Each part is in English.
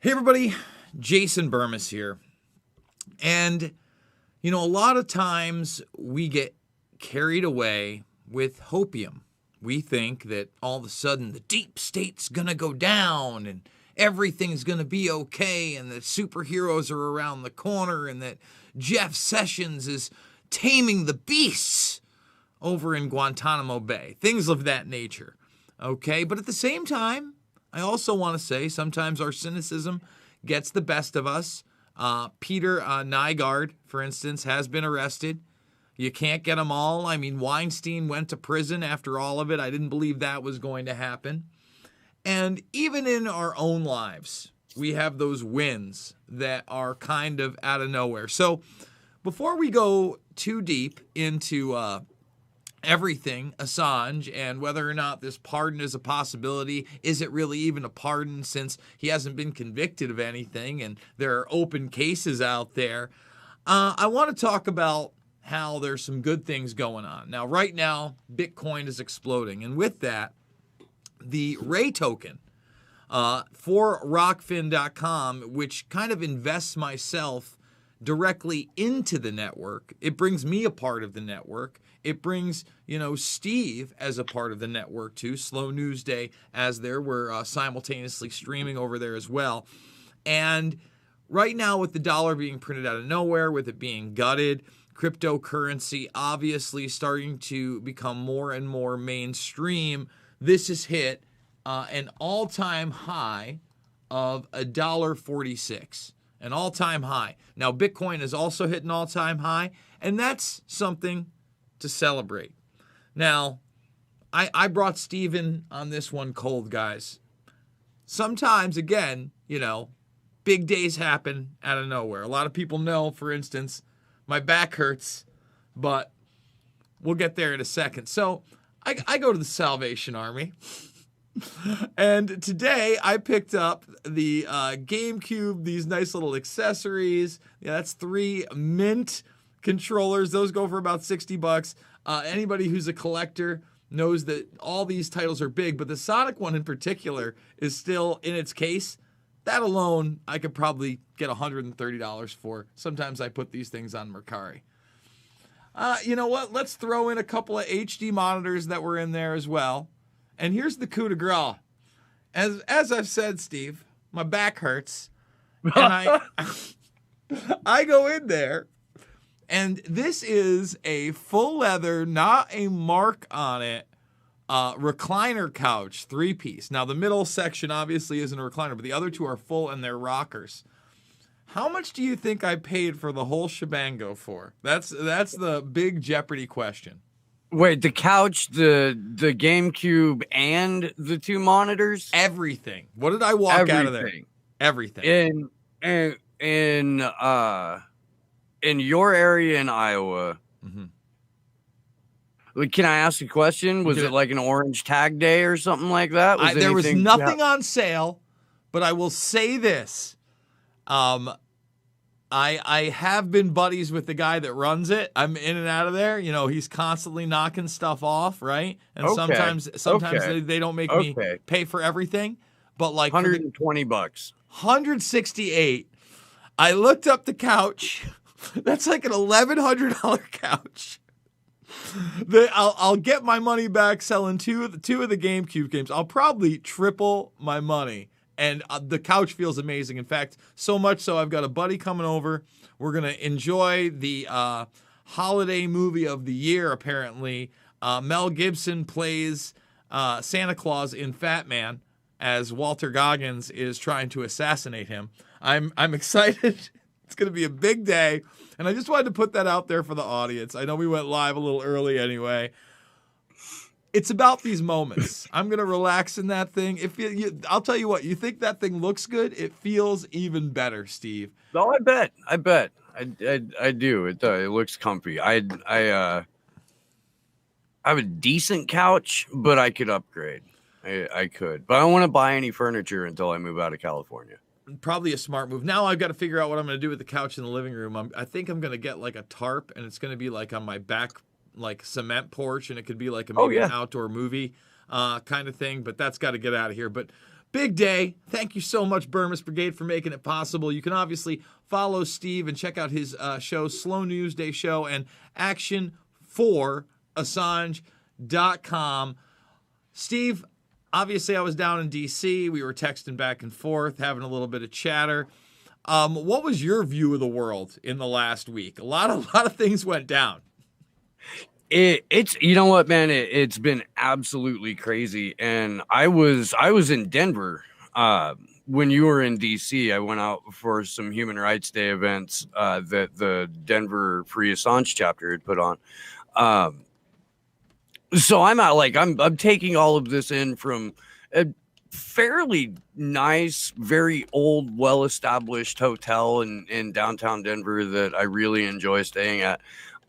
Hey everybody, Jason Burmis here. And, a lot of times we get carried away with hopium. We think that all of a sudden the deep state's gonna go down and everything's gonna be okay and that superheroes are around the corner and that Jeff Sessions is taming the beasts over in Guantanamo Bay. Things of that nature. Okay, but at the same time, I also want to say sometimes our cynicism gets the best of us. Peter Nygaard, for instance, has been arrested. You can't get them all. I mean, Weinstein went to prison after all of it. I didn't believe that was going to happen. And even in our own lives, we have those wins that are kind of out of nowhere. So before we go too deep into everything Assange and whether or not this pardon is a possibility, is it really even a pardon since he hasn't been convicted of anything and there are open cases out there, I want to talk about how there's some good things going on. Now, right now, Bitcoin is exploding. And with that, the Ray token for Rockfin.com, which kind of invests myself directly into the network. It brings me a part of the network. It brings, Steve as a part of the network too. Slow News Day as there. We're simultaneously streaming over there as well. And right now with the dollar being printed out of nowhere, with it being gutted, cryptocurrency obviously starting to become more and more mainstream, this has hit an all-time high of $1.46. An all-time high. Now, Bitcoin has also hit an all-time high, and that's something to celebrate. Now, I brought Steven on this one cold, guys. Sometimes, again, big days happen out of nowhere. A lot of people know, for instance, my back hurts, but we'll get there in a second. So I go to the Salvation Army. And today I picked up the GameCube, these nice little accessories. Yeah, that's 3 mint controllers. Those go for about $60. Anybody who's a collector knows that all these titles are big, but the Sonic one in particular is still in its case. That alone, I could probably get $130 for. Sometimes I put these things on Mercari. You know what? Let's throw in a couple of HD monitors that were in there as well. And here's the coup de grace. As I've said, Steve, my back hurts. And I go in there, and this is a full leather, not a mark on it, recliner couch, 3-piece. Now, the middle section obviously isn't a recliner, but the other two are full and they're rockers. How much do you think I paid for the whole shebango for? That's the big Jeopardy question. Wait, the couch, the GameCube, and the 2 monitors? Everything. What did I walk out of there? Everything. In your area in Iowa, can I ask a question? Was it like an orange tag day or something like that? There was nothing on sale, but I will say this. I have been buddies with the guy that runs it. I'm in and out of there. He's constantly knocking stuff off, right? And sometimes they don't make me pay for everything. But like $120. 168. I looked up the couch. That's like an $1,100 couch. I'll get my money back selling two of the GameCube games. I'll probably triple my money. And the couch feels amazing. In fact, so much so I've got a buddy coming over. We're going to enjoy the holiday movie of the year, apparently. Mel Gibson plays Santa Claus in Fat Man as Walter Goggins is trying to assassinate him. I'm excited. It's going to be a big day. And I just wanted to put that out there for the audience. I know we went live a little early anyway. It's about these moments. I'm going to relax in that thing. I'll tell you what, you think that thing looks good? It feels even better, Steve. No, I bet. I do. It looks comfy. I have a decent couch, but I could upgrade. I could. But I don't want to buy any furniture until I move out of California. Probably a smart move. Now I've got to figure out what I'm going to do with the couch in the living room. I think I'm going to get like a tarp, and it's going to be like on my back like cement porch, and it could be like an outdoor movie kind of thing, but that's got to get out of here. But Big day. Thank you so much, Burmis Brigade, for making it possible. You can obviously follow Steve and check out his show, Slow News Day Show, and action4assange.com. Steve, obviously I was down in D.C. We were texting back and forth, having a little bit of chatter. What was your view of the world in the last week? A lot of things went down. It's you know what, man, it's been absolutely crazy. And I was in Denver when you were in DC. I went out for some Human Rights Day events that the Denver Free Assange chapter had put on. So I'm out, like I'm taking all of this in from a fairly nice, very old, well-established hotel in downtown Denver that I really enjoy staying at.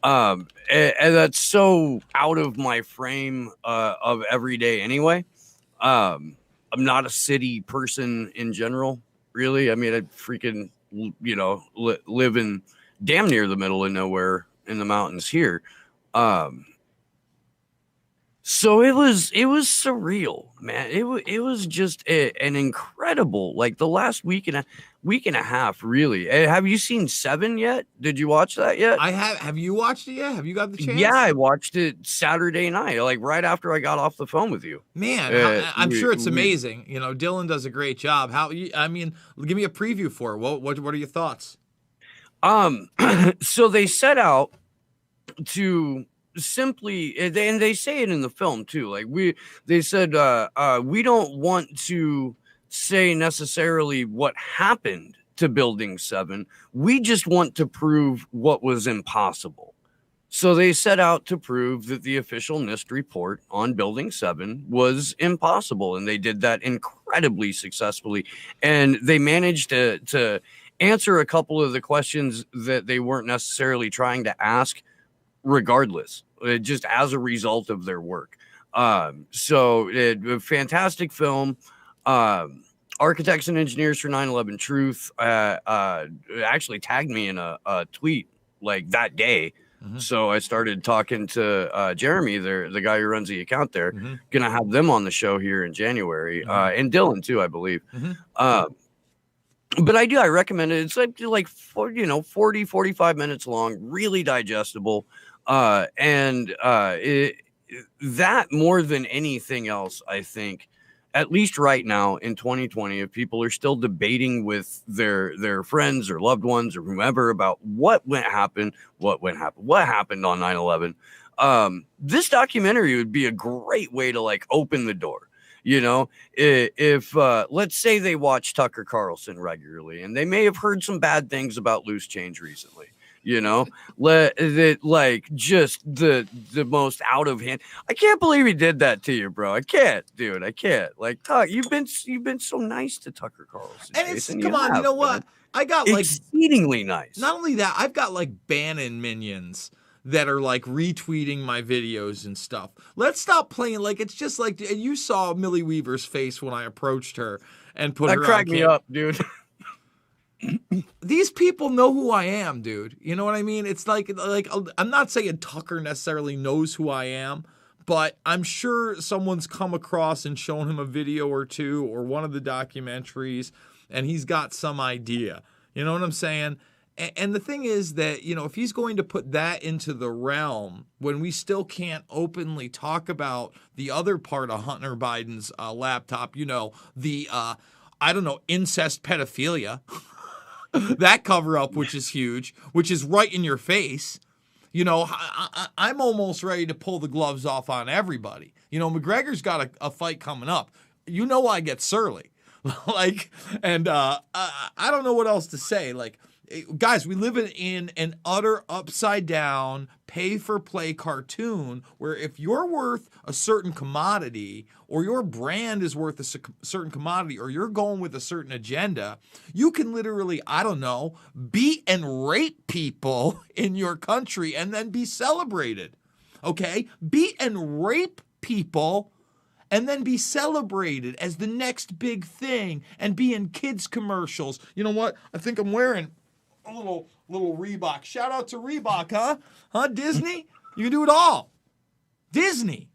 And that's so out of my frame of every day anyway. I'm not a city person in general, really. I mean, I freaking, live in damn near the middle of nowhere in the mountains here. So it was surreal, man. It was just an incredible, like the last week and a half, really. Have you seen Seven yet? Did you watch that yet? I have. Have you watched it yet? Have you got the chance? Yeah, I watched it Saturday night, like right after I got off the phone with you. Man, I'm sure it's amazing. Dylan does a great job. Give me a preview for it. What are your thoughts? So they set out to simply, and they say it in the film too, like they said we don't want to say necessarily what happened to Building 7, we just want to prove what was impossible. So they set out to prove that the official NIST report on Building 7 was impossible, and they did that incredibly successfully, and they managed to answer a couple of the questions that they weren't necessarily trying to ask regardless, just as a result of their work. So a fantastic film. Architects and Engineers for 9/11 Truth actually tagged me in a tweet like that day. Mm-hmm. So I started talking to Jeremy, the guy who runs the account there. Mm-hmm. Gonna have them on the show here in January, mm-hmm. And Dylan too, I believe. Mm-hmm. But I recommend it. It's like 40, 45 minutes long, really digestible. And that more than anything else, I think, at least right now in 2020, if people are still debating with their friends or loved ones or whomever about what happened on 9/11, this documentary would be a great way to like open the door. If let's say they watch Tucker Carlson regularly and they may have heard some bad things about loose change recently. Just the most out of hand. I can't believe he did that to you, bro. I can't, dude. I can't. Like, you've been so nice to Tucker Carlson. And it's, come on, you know what? Man. I got like exceedingly nice. Not only that, I've got like Bannon minions that are like retweeting my videos and stuff. Let's stop playing like it's just like you saw Millie Weaver's face when I approached her and put her on. That cracked me up, dude. These people know who I am, dude. You know what I mean? It's like I'm not saying Tucker necessarily knows who I am, but I'm sure someone's come across and shown him a video or two or one of the documentaries, and he's got some idea. You know what I'm saying? And the thing is that, if he's going to put that into the realm when we still can't openly talk about the other part of Hunter Biden's laptop, incest pedophilia. That cover up, which is huge, which is right in your face. I'm almost ready to pull the gloves off on everybody. McGregor's got a fight coming up. I get surly. I don't know what else to say. Like, guys, we live in an utter upside down, pay for play cartoon where if you're worth a certain commodity or your brand is worth a certain commodity or you're going with a certain agenda, you can literally, beat and rape people in your country and then be celebrated. Okay? Beat and rape people and then be celebrated as the next big thing and be in kids commercials. You know what? I think I'm wearing a little Reebok. Shout out to Reebok, huh? Huh, Disney? You can do it all. Disney.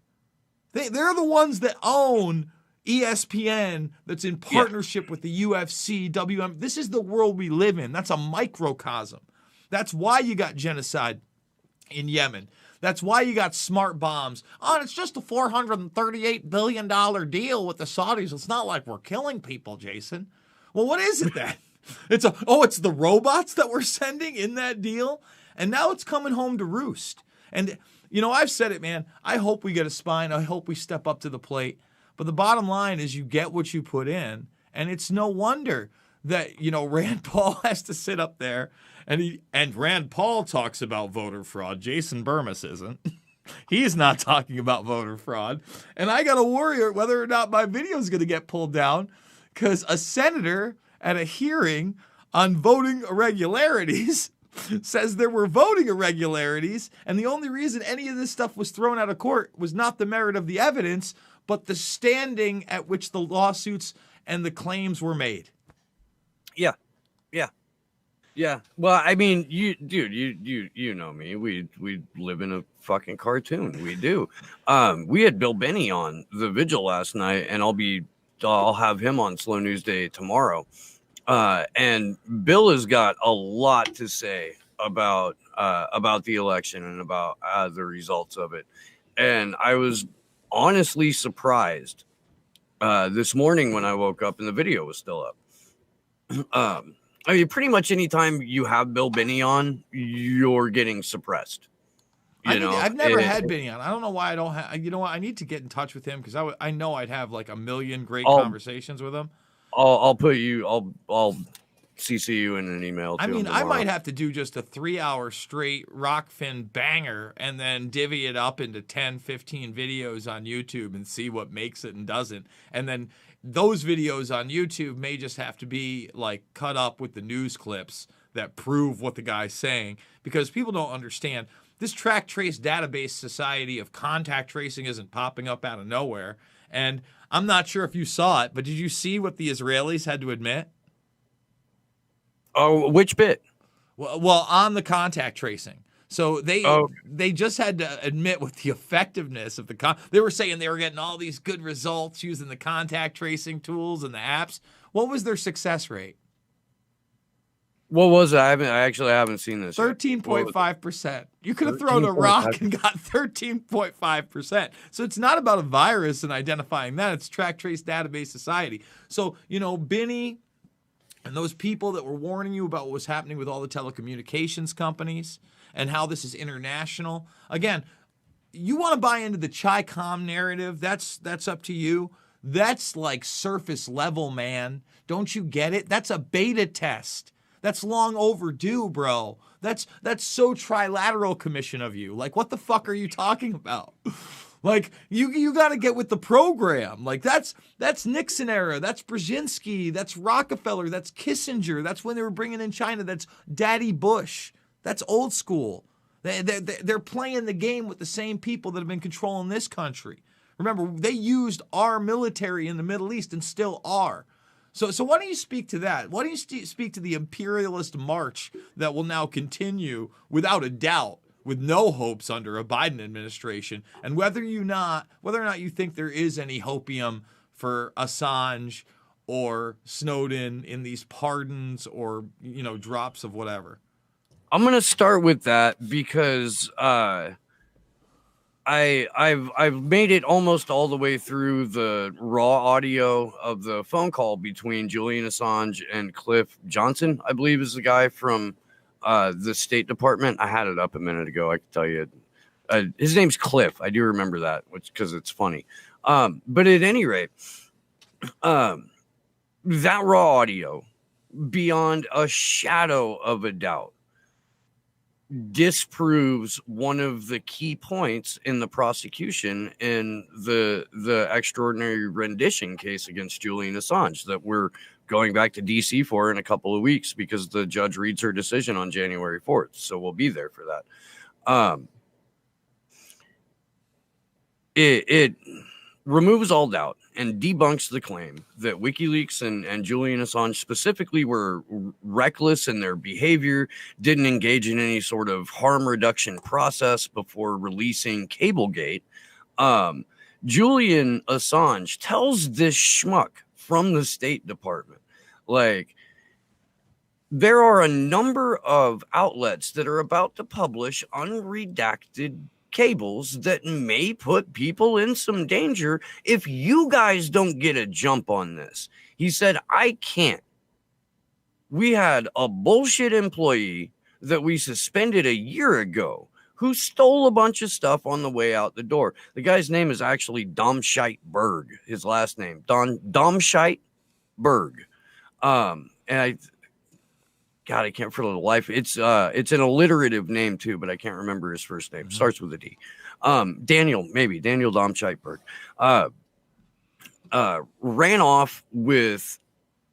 They're the ones that own ESPN that's in partnership with the UFC, WM. This is the world we live in. That's a microcosm. That's why you got genocide in Yemen. That's why you got smart bombs. Oh, it's just a $438 billion deal with the Saudis. It's not like we're killing people, Jason. Well, what is it then? It's the robots that we're sending in that deal? And now it's coming home to roost. And, I've said it, man. I hope we get a spine. I hope we step up to the plate. But the bottom line is you get what you put in. And it's no wonder that, Rand Paul has to sit up there. And Rand Paul talks about voter fraud. Jason Burmis isn't. He's not talking about voter fraud. And I got to worry whether or not my video is going to get pulled down because a senator at a hearing on voting irregularities says there were voting irregularities, and the only reason any of this stuff was thrown out of court was not the merit of the evidence, but the standing at which the lawsuits and the claims were made. Yeah. Yeah. Well, I mean, you know me. We live in a fucking cartoon. We do. We had Bill Benny on the vigil last night, and I'll have him on Slow News Day tomorrow. And Bill has got a lot to say about the election and about the results of it. And I was honestly surprised this morning when I woke up and the video was still up. I mean, pretty much anytime you have Bill Benny on, you're getting suppressed. I've never had Benny on. I don't know why I don't have. You know what? I need to get in touch with him because I know I'd have like a million great conversations with him. I'll CC you in an email. I mean, I might have to do just a 3-hour straight Rockfin banger and then divvy it up into 10, 15 videos on YouTube and see what makes it and doesn't. And then those videos on YouTube may just have to be like cut up with the news clips that prove what the guy's saying, because people don't understand. This track trace database society of contact tracing isn't popping up out of nowhere. And I'm not sure if you saw it, but did you see what the Israelis had to admit? Oh, which bit? Well, on the contact tracing. So they just had to admit with the effectiveness of they were saying they were getting all these good results using the contact tracing tools and the apps. What was their success rate? What was it? I actually haven't seen this. 13.5%. You could have thrown a rock and got 13.5%. So it's not about a virus and identifying that. It's track trace database society. So, Benny and those people that were warning you about what was happening with all the telecommunications companies and how this is international. Again, you want to buy into the Chi-Com narrative, that's up to you. That's like surface level, man. Don't you get it? That's a beta test. That's long overdue, bro. That's so trilateral commission of you. Like, what the fuck are you talking about? Like, you got to get with the program. Like, that's Nixon era. That's Brzezinski. That's Rockefeller. That's Kissinger. That's when they were bringing in China. That's Daddy Bush. That's old school. They're playing the game with the same people that have been controlling this country. Remember, they used our military in the Middle East and still are. So why don't you speak to that? Why don't you speak to the imperialist march that will now continue without a doubt, with no hopes under a Biden administration, and whether or not you think there is any hopium for Assange or Snowden in these pardons or drops of whatever. I'm gonna start with that because I've made it almost all the way through the raw audio of the phone call between Julian Assange and Cliff Johnson, I believe is the guy from the State Department. I had it up a minute ago. I can tell you, his name's Cliff. I do remember that, because it's funny. But at any rate, that raw audio, beyond a shadow of a doubt, disproves one of the key points in the prosecution in the extraordinary rendition case against Julian Assange that we're going back to DC for in a couple of weeks, because the judge reads her decision on January 4th. So we'll be there for that. It removes all doubt and debunks the claim that WikiLeaks and Julian Assange specifically were reckless in their behavior, didn't engage in any sort of harm reduction process before releasing Cablegate, Julian Assange tells this schmuck from the State Department, like, there are a number of outlets that are about to publish unredacted cables that may put people in some danger if you guys don't get a jump on this. He said, I can't. We had a bullshit employee that we suspended a year ago who stole a bunch of stuff on the way out the door. The guy's name is actually Domscheit Berg. His last name, Domscheit Berg. And I can't for the life. It's an alliterative name too, but I can't remember his first name. Starts with a D. Daniel Domscheit-Berg. Ran off with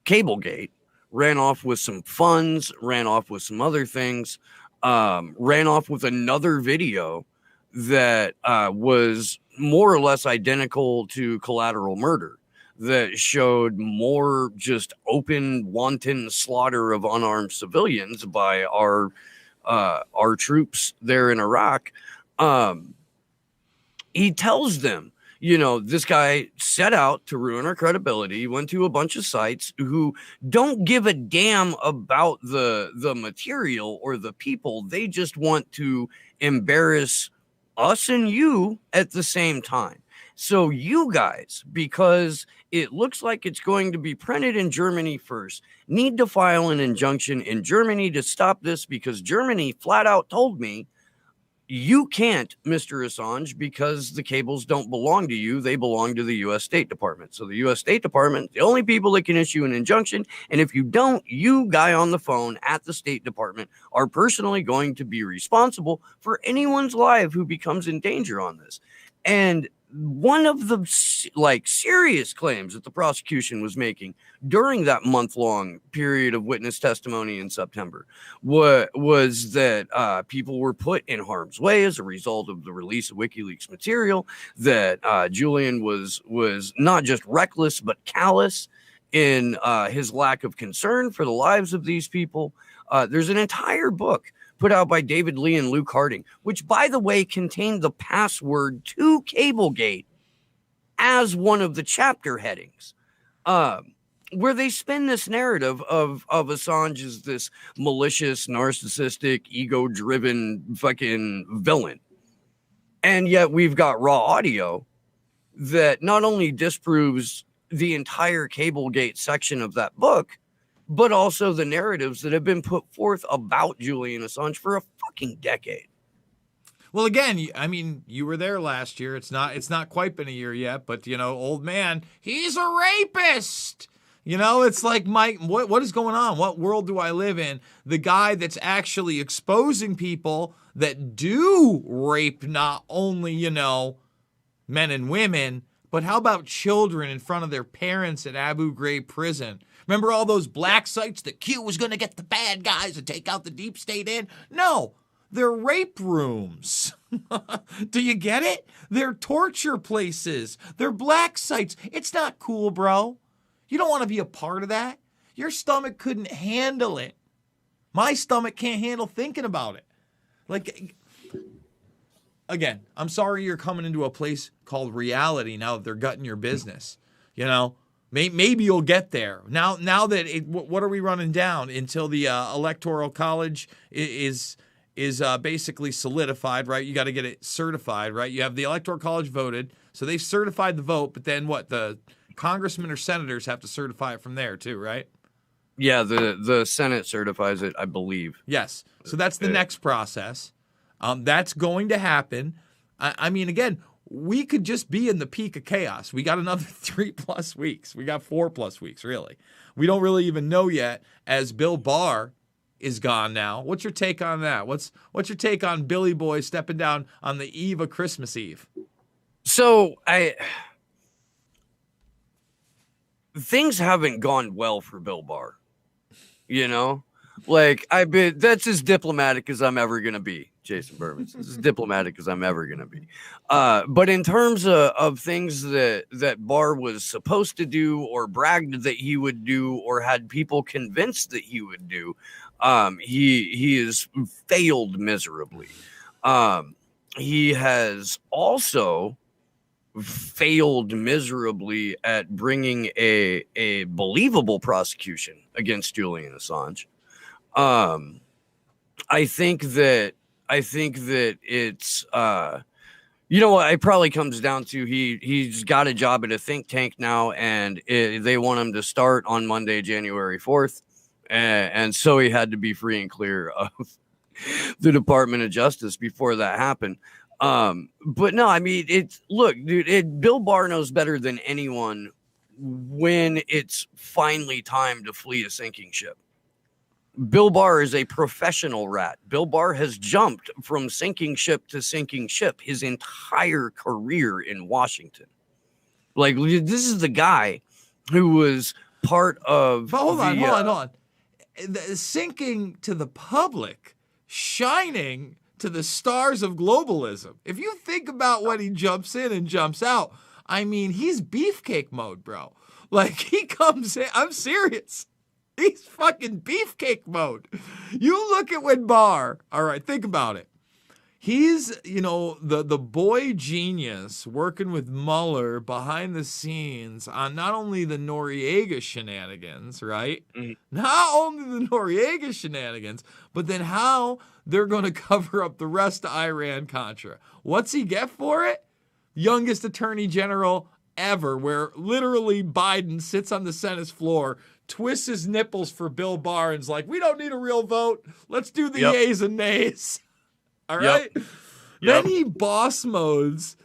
Cablegate, ran off with some funds, ran off with some other things, ran off with another video that was more or less identical to Collateral Murder, that showed more just open, wanton slaughter of unarmed civilians by our troops there in Iraq. He tells them, this guy set out to ruin our credibility. He went to a bunch of sites who don't give a damn about the material or the people. They just want to embarrass us and you at the same time. So you guys, because it looks like it's going to be printed in Germany first, need to file an injunction in Germany to stop this, because Germany flat out told me, you can't, Mr. Assange, because the cables don't belong to you. They belong to the U.S. State Department. So the U.S. State Department, the only people that can issue an injunction. And if you don't, you guy on the phone at the State Department are personally going to be responsible for anyone's life who becomes in danger on this. And one of the serious claims that the prosecution was making during that month-long period of witness testimony in September was that people were put in harm's way as a result of the release of WikiLeaks material, that Julian was not just reckless but callous in his lack of concern for the lives of these people. There's an entire book put out by David Lee and Luke Harding, which, by the way, contained the password to Cablegate as one of the chapter headings, where they spin this narrative of Assange as this malicious, narcissistic, ego-driven fucking villain. And yet we've got raw audio that not only disproves the entire Cablegate section of that book, but also the narratives that have been put forth about Julian Assange for a fucking decade. Well, again, I mean, you were there last year. It's not quite been a year yet, but, old man, he's a rapist. It's like, Mike, what is going on? What world do I live in? The guy that's actually exposing people that do rape not only, men and women, but how about children in front of their parents at Abu Ghraib prison? Remember all those black sites that Q was going to get the bad guys and take out the deep state in? No, they're rape rooms. Do you get it? They're torture places. They're black sites. It's not cool, bro. You don't want to be a part of that. Your stomach couldn't handle it. My stomach can't handle thinking about it. Like, again, I'm sorry you're coming into a place called reality now that they're gutting your business. Maybe you'll get there. Now that what are we running down until the Electoral College is basically solidified, right? You got to get it certified, right? You have the Electoral College voted, so they've certified the vote, but then what? The congressmen or senators have to certify it from there too, right? Yeah, the Senate certifies it, I believe. Yes. So that's the next process. That's going to happen. I mean, again, we could just be in the peak of chaos. We got another 3+ weeks. We got 4+ weeks, really. We don't really even know yet, as Bill Barr is gone now. What's your take on that? What's your take on Billy Boy stepping down on the eve of Christmas Eve? So things haven't gone well for Bill Barr. That's as diplomatic as I'm ever going to be. Jason Berman, as diplomatic as I'm ever going to be. But in terms of things that Barr was supposed to do or bragged that he would do or had people convinced that he would do, he has failed miserably. He has also failed miserably at bringing a believable prosecution against Julian Assange. I think that it's you know what, it probably comes down to he's got a job at a think tank now, and they want him to start on Monday, January 4th, and so he had to be free and clear of the Department of Justice before that happened. But no, I mean, look, dude, Bill Barr knows better than anyone when it's finally time to flee a sinking ship. Bill Barr is a professional rat. Bill Barr has jumped from sinking ship to sinking ship his entire career in Washington. Like, this is the guy who was part of. But hold on. The sinking to the public, shining to the stars of globalism. If you think about when he jumps in and jumps out, I mean, he's beefcake mode, bro. Like, he comes in. I'm serious. He's fucking beefcake mode. You look at when Barr, all right, think about it. He's, you know, the boy genius working with Mueller behind the scenes on not only the Noriega shenanigans, right? Mm-hmm. Not only the Noriega shenanigans, but then how they're going to cover up the rest of Iran-Contra. What's he get for it? Youngest attorney general ever, where literally Biden sits on the Senate's floor, twists his nipples for Bill Barr, and's like, we don't need a real vote. Let's do the yays and nays. All right? Yep. Then he boss modes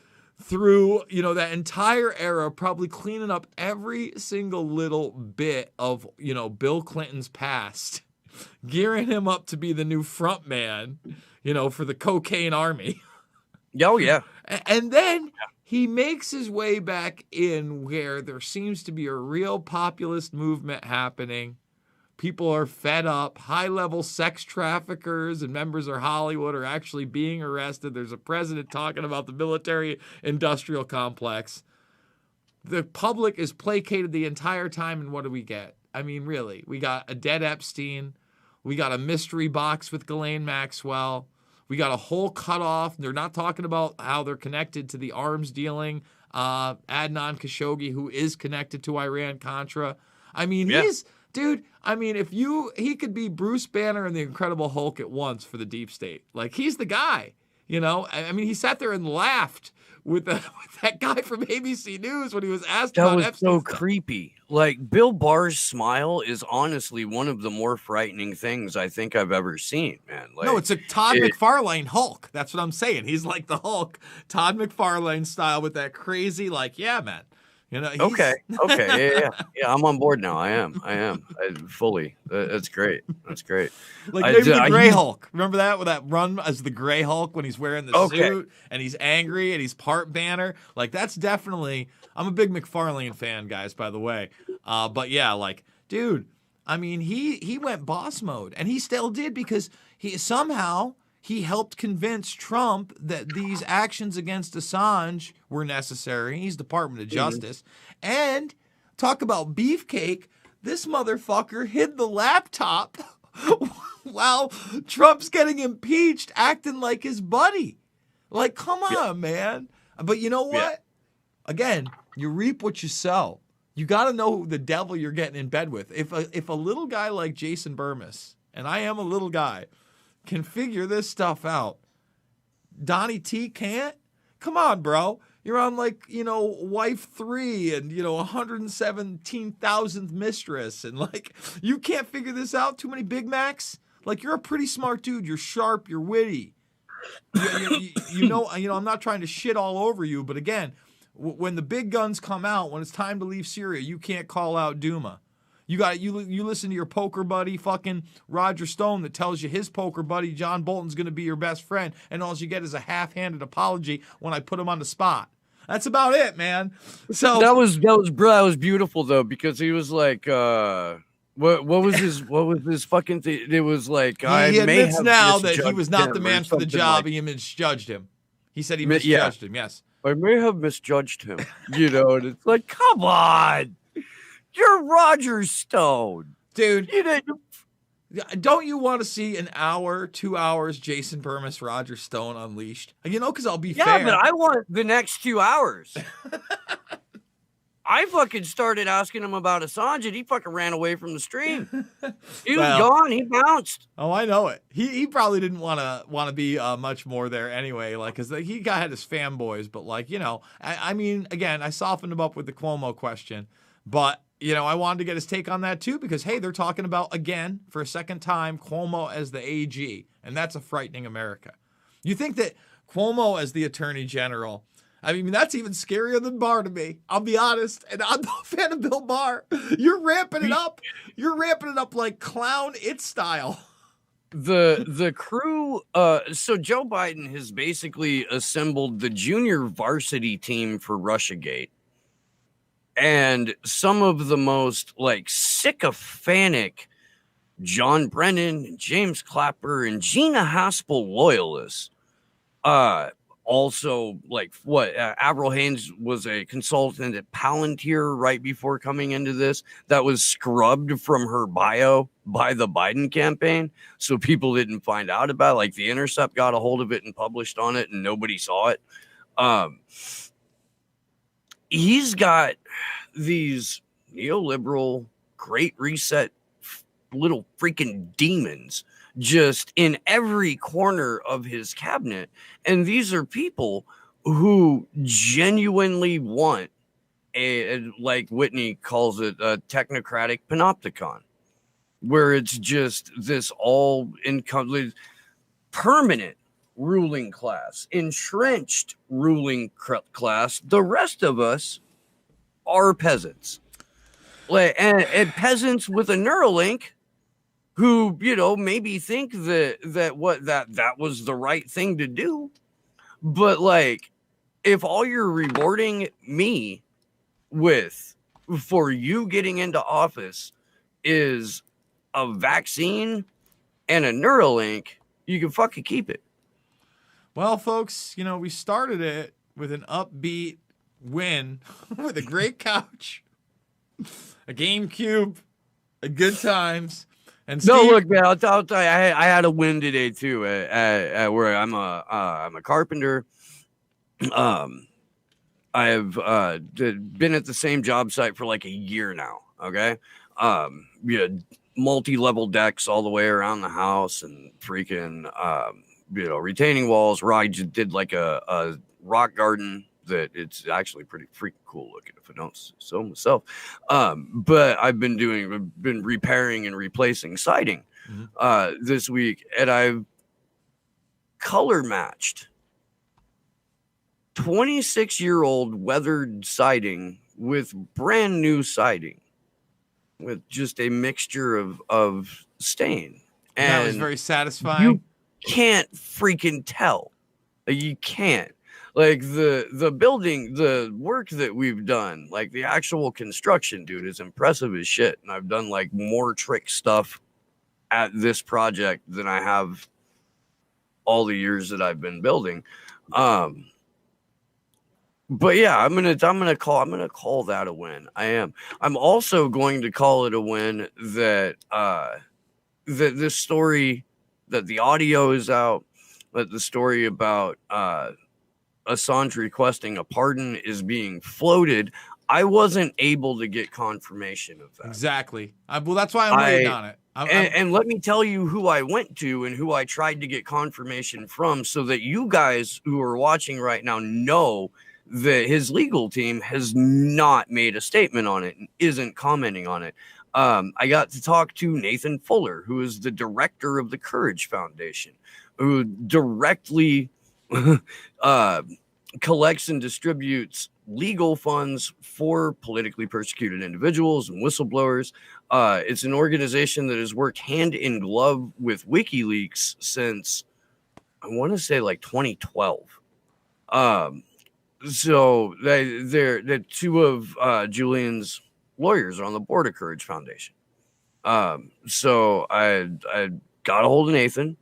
through, you know, that entire era, probably cleaning up every single little bit of, you know, Bill Clinton's past, gearing him up to be the new front man, you know, for the cocaine army. Oh, yeah. And then he makes his way back in where there seems to be a real populist movement happening. People are fed up. High-level sex traffickers and members of Hollywood are actually being arrested. There's a president talking about the military-industrial complex. The public is placated the entire time, and what do we get? I mean, really, we got a dead Epstein. We got a mystery box with Ghislaine Maxwell. We got a whole cutoff. They're not talking about how they're connected to the arms dealing Adnan Khashoggi, who is connected to Iran-Contra. I mean, dude, I mean, he could be Bruce Banner and the Incredible Hulk at once for the deep state. Like, he's the guy, you know? I mean, he sat there and laughed with that guy from ABC News when he was asked about Epstein. That was so creepy. Like, Bill Barr's smile is honestly one of the more frightening things I think I've ever seen, man. Like, no, it's a Todd McFarlane Hulk. That's what I'm saying. He's like the Hulk, Todd McFarlane style with that crazy, like, yeah, man. You know, okay, yeah, I'm on board now. I am fully. That's great. Like maybe the Gray Hulk. Remember that with that run as the Gray Hulk when he's wearing the suit and he's angry and he's part Banner. Like that's definitely. I'm a big McFarlane fan, guys. By the way, but yeah, like, dude. I mean, he went boss mode, and he still did because he helped convince Trump that these actions against Assange were necessary. He's Department of Justice. And talk about beefcake, this motherfucker hid the laptop while Trump's getting impeached, acting like his buddy. Like, come on, man. But you know what? Yeah. Again, you reap what you sow. You got to know the devil you're getting in bed with. If a little guy like Jason Burmis, and I am a little guy, can figure this stuff out, Donnie T can't? Come on, bro. You're on, like, you know, wife 3 and, you know, 117,000th mistress. And, like, you can't figure this out? Too many Big Macs? Like, you're a pretty smart dude. You're sharp. You're witty. You know, I'm not trying to shit all over you. But, again, when the big guns come out, when it's time to leave Syria, you can't call out Duma. You listen to your poker buddy, fucking Roger Stone, that tells you his poker buddy John Bolton's going to be your best friend, and all you get is a half-handed apology when I put him on the spot. That's about it, man. So that was beautiful though, because he was like, what was his fucking thing? It was like he admits now that he was not the man for the job. He misjudged him. He said he misjudged him. Yes, I may have misjudged him. You know, and it's like, come on. You're Roger Stone. Dude. Don't you want to see an hour, 2 hours, Jason Burmis, Roger Stone unleashed? Because I'll be fair. Yeah, but I want the next 2 hours. I fucking started asking him about Assange, and he fucking ran away from the stream. He was gone. He bounced. Oh, I know it. He probably didn't want to be much more there anyway. Like, cause he had his fanboys, but I mean, again, I softened him up with the Cuomo question, but I wanted to get his take on that too, because hey, they're talking about again for a second time Cuomo as the AG, and that's a frightening America. You think that Cuomo as the Attorney General? I mean, that's even scarier than Barr to me. I'll be honest. And I'm not a fan of Bill Barr. You're ramping it up. You're ramping it up like Clown It style. The crew, so Joe Biden has basically assembled the junior varsity team for Russiagate. And some of the most sycophantic John Brennan, James Clapper, and Gina Haspel loyalists, also, Avril Haines was a consultant at Palantir right before coming into this. That was scrubbed from her bio by the Biden campaign, so people didn't find out about it. Like, The Intercept got a hold of it and published on it, and nobody saw it. He's got these neoliberal, Great Reset little freaking demons just in every corner of his cabinet. And these are people who genuinely want like Whitney calls it, a technocratic panopticon, where it's just this permanent ruling class, entrenched ruling class. The rest of us are peasants, and peasants with a Neuralink, who maybe think that was the right thing to do. But if all you're rewarding me with for you getting into office is a vaccine and a Neuralink, you can fucking keep it. Well, folks, we started it with an upbeat win with a great couch, a GameCube, a good times. And Steve, no, look, man, I'll tell you, I had a win today too. At where I'm a carpenter. I have been at the same job site for like a year now. Okay, we had multi-level decks all the way around the house and freaking retaining walls. Where I just did like a rock garden that it's actually pretty freaking cool looking, if I don't say so myself. But I've been repairing and replacing siding this week, and I've color matched 26-year-old weathered siding with brand new siding with just a mixture of stain. And that was very satisfying. You can't freaking tell. You can't. Like the building, the work that we've done, like the actual construction, dude, is impressive as shit. And I've done like more trick stuff at this project than I have all the years that I've been building. But yeah, I'm gonna call that a win. I am. I'm also going to call it a win that that this story, that the audio is out, that the story about Assange requesting a pardon is being floated. I wasn't able to get confirmation of that. Exactly. Well, that's why I'm waiting on it. And let me tell you who I went to and who I tried to get confirmation from, so that you guys who are watching right now know that his legal team has not made a statement on it and isn't commenting on it. I got to talk to Nathan Fuller, who is the director of the Courage Foundation, who directly collects and distributes legal funds for politically persecuted individuals and whistleblowers. It's an organization that has worked hand in glove with WikiLeaks since, I want to say, like 2012. So they're two of Julian's lawyers are on the board of Courage Foundation. So I got a hold of Nathan,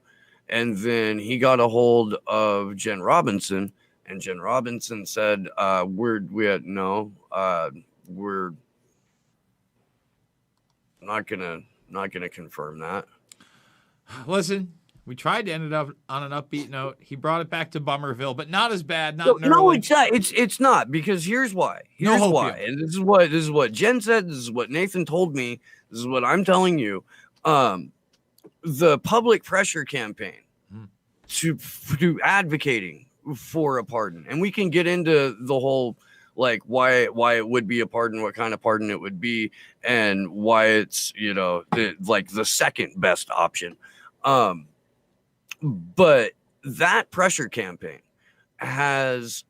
and then he got a hold of Jen Robinson, and Jen Robinson said, we're not gonna confirm that. Listen, we tried to end it up on an upbeat note. He brought it back to Bummerville, but not as bad. Not No, nearly. it's not. It's not, because here's why. No Here's hope why. yet. And this is what Jen said. This is what Nathan told me. This is what I'm telling you. The public pressure campaign to advocating for a pardon, and we can get into the whole like why it would be a pardon, what kind of pardon it would be, and why it's the second best option. But that pressure campaign has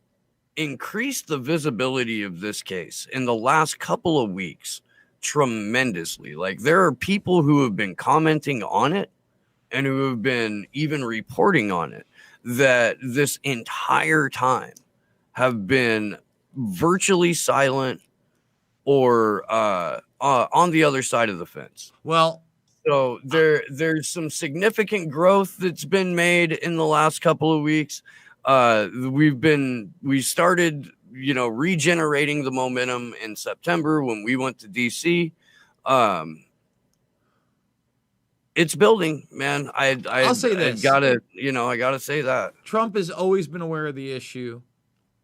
increased the visibility of this case in the last couple of weeks tremendously. Like, there are people who have been commenting on it and who have been even reporting on it that this entire time have been virtually silent or on the other side of the fence. Well, so there's some significant growth that's been made in the last couple of weeks. We started, regenerating the momentum in September when we went to DC. It's building, man. I'll say this. I gotta say that Trump has always been aware of the issue.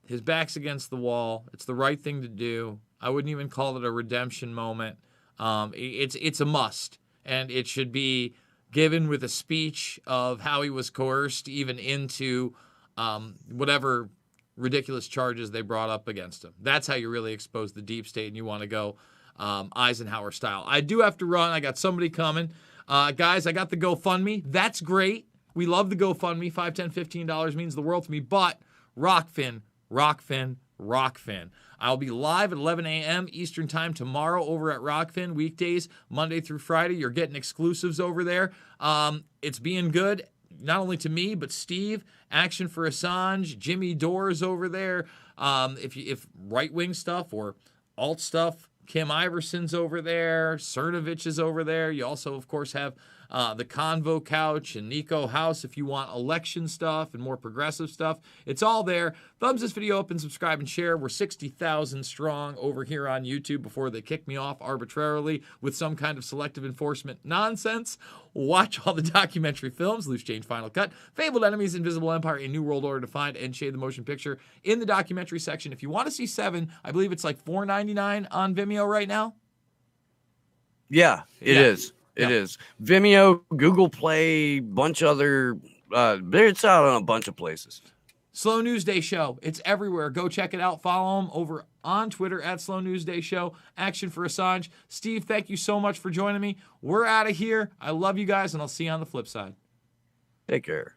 His back's against the wall. It's the right thing to do. I wouldn't even call it a redemption moment. It's a must, and it should be given with a speech of how he was coerced even into whatever ridiculous charges they brought up against him. That's how you really expose the deep state, and you want to go Eisenhower style. I do have to run. I got somebody coming. Guys, I got the GoFundMe. That's great. We love the GoFundMe. $5, $10, $15 means the world to me. But Rockfin. I'll be live at 11 a.m. Eastern Time tomorrow over at Rockfin, weekdays, Monday through Friday. You're getting exclusives over there. It's being good, not only to me, but Steve, Action for Assange, Jimmy Dore's over there. If right-wing stuff or alt stuff, Kim Iverson's over there. Cernovich is over there. You also, of course, have the Convo Couch and Nico House if you want election stuff and more progressive stuff. It's all there. Thumbs this video up and subscribe and share. We're 60,000 strong over here on YouTube before they kick me off arbitrarily with some kind of selective enforcement nonsense. Watch all the documentary films, Loose Change Final Cut, Fabled Enemies, Invisible Empire, A New World Order Defined, and Shade the Motion Picture in the documentary section. If you want to see 7, I believe it's like $4.99 on Vimeo right now. Yeah, it is. It is. Vimeo, Google Play, bunch other, it's out on a bunch of places. Slow News Day Show. It's everywhere. Go check it out. Follow them over on Twitter at Slow News Day Show. Action for Assange. Steve, thank you so much for joining me. We're out of here. I love you guys, and I'll see you on the flip side. Take care.